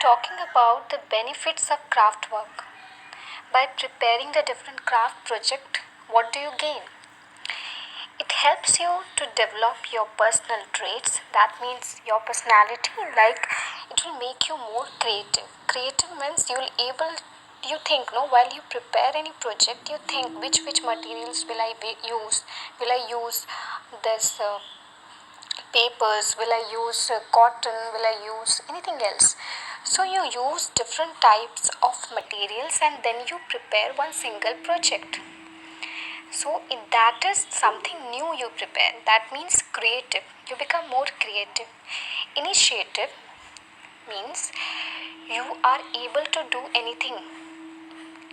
talking about the benefits of craft work. By preparing the different craft project, what do you gain? It helps you to develop your personal traits. That means your personality. Like it will make you more creative. Creative means you think no while you prepare any project you think which materials will I use. Will I use this papers, will I use cotton, will I use anything else. So you use different types of materials and then you prepare one single project. So if that is something new you prepare, that means creative. You become more creative. Initiative means you are able to do anything.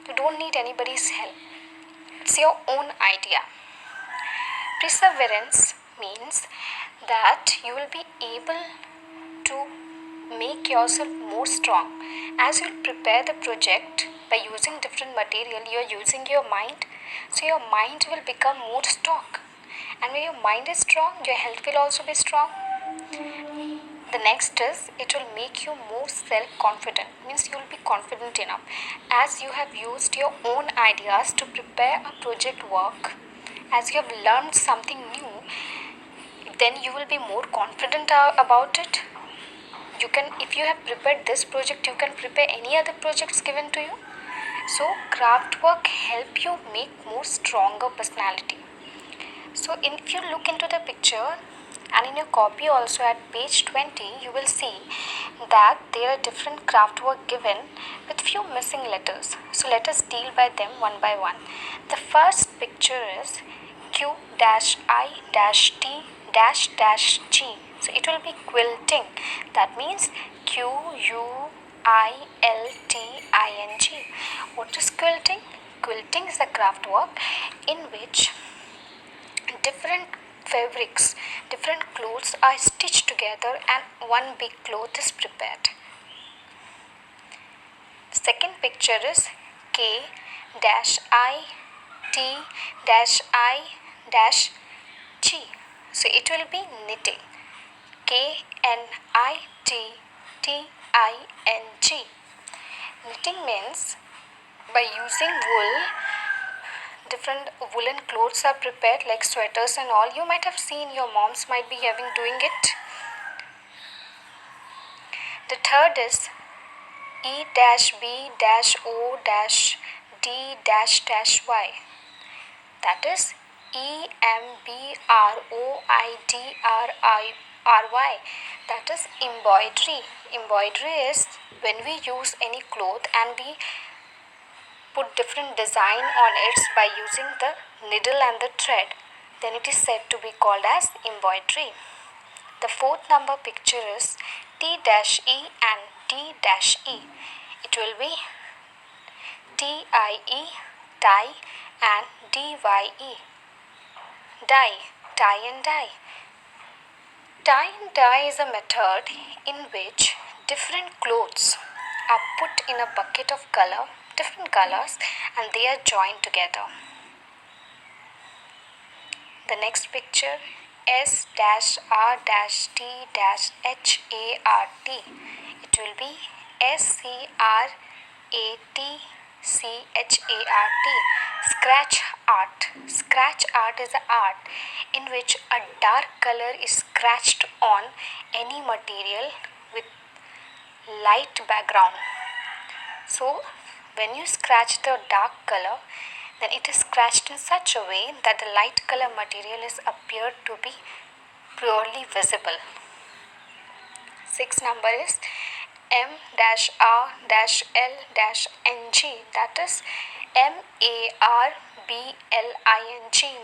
You don't need anybody's help. It's your own idea. Perseverance means that you will be able to make yourself more strong. As you prepare the project by using different material, you are using your mind. So your mind will become more strong. And when your mind is strong, your health will also be strong. The next is it will make you more self-confident. Means you will be confident enough. As you have used your own ideas to prepare a project work, as you have learned something new, then you will be more confident about it. You can, if you have prepared this project, you can prepare any other projects given to you. So craft work help you make more stronger personality. So if you look into the picture and in your copy also at page 20, you will see that there are different craft work given with few missing letters. So let us deal by them one by one. The first picture is Q-I-T-G. So it will be quilting. That means Quilting. What is quilting? Quilting is the craft work in which different fabrics, different clothes are stitched together and one big cloth is prepared. Second picture is K-I-T-I-G. So it will be knitting. Knitting. Knitting means by using wool, different woolen clothes are prepared like sweaters and all. You might have seen your moms might be having doing it. The third is E-B-O-D-Y. That is EMBROIDRY. That is embroidery. Embroidery is when we use any cloth and we put different design on it by using the needle and the thread, then it is said to be called as embroidery. The fourth number picture is T-E and D-E. It will be T-I-E, tie, and D-Y-E, dye, tie and dye. Tie and dye is a method in which different clothes are put in a bucket of color, different colors, and they are joined together. The next picture S-R-T-H-A-R-T. It will be SCRATCHART. Scratch art. Scratch art is an art in which a dark color is scratched on any material with light background. So when you scratch the dark color, then it is scratched in such a way that the light color material is appeared to be purely visible. Sixth number is M-R-L-N-G. That is M-A-R-B-L-I-N-G.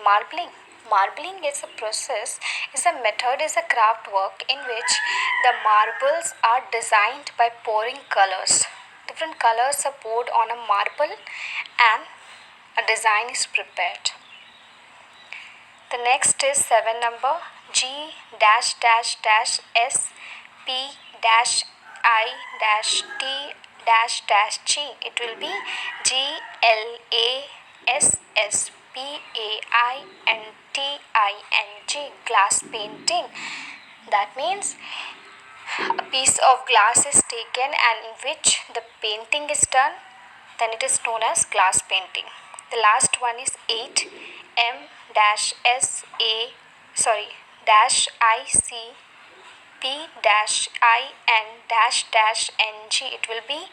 Marbling. Marbling is a process, is a method, is a craft work in which the marbles are designed by pouring colors. Different colors are poured on a marble and a design is prepared. The next is 7 number G-I-T-G. It will be GLASSPAINTING. Glass painting. That means a piece of glass is taken and in which the painting is done, then it is known as glass painting. The last one is 8 M dash S A dash I C P dash I N dash dash N G. It will be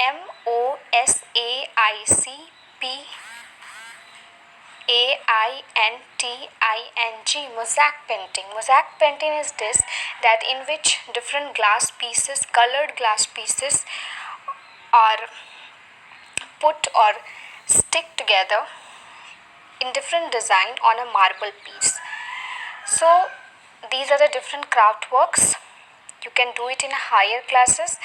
MOSAICPAINTING. Mosaic painting. Mosaic painting is this, that in which different glass pieces, colored glass pieces, are put or stick together in different design on a marble piece. So these are the different craft works. You can do it in higher classes.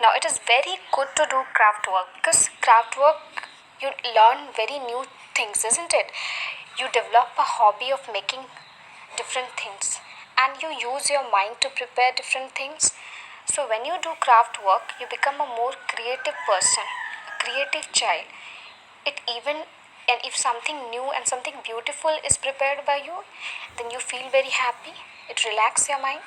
Now it is very good to do craft work, because craft work you learn very new things, isn't it? You develop a hobby of making different things and you use your mind to prepare different things. So when you do craft work, you become a more creative person, a creative child. It even, and if something new and something beautiful is prepared by you, then you feel very happy. It relaxes your mind.